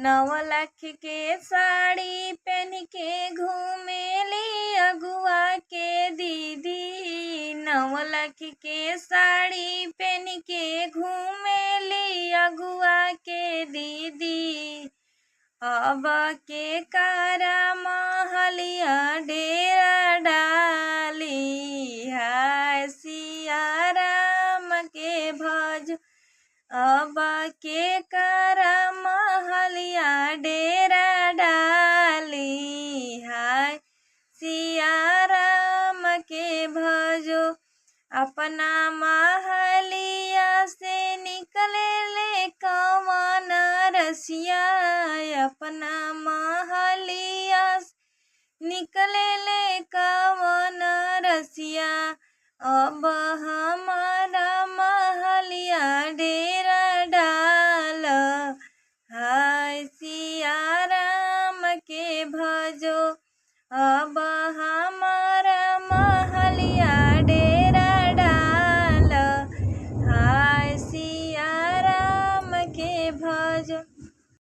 9 लाख के साड़ी पहन के घूमेली अगुआ के दीदी। 9 लाख के साड़ी पहन के घूमेली अगुआ के दीदी। अब के कारा महलिया डेरा डाली, हाय सिया राम के भज। अब के कारा महलिया डेरा डाली, हाय सिया राम के भजो। अपना महलिया से निकले ले कवन रसिया, अपना महलिया से निकले ले कवन रसिया। अब हमारा महलिया डेरा डाल, हाय सिया राम के भजो। अब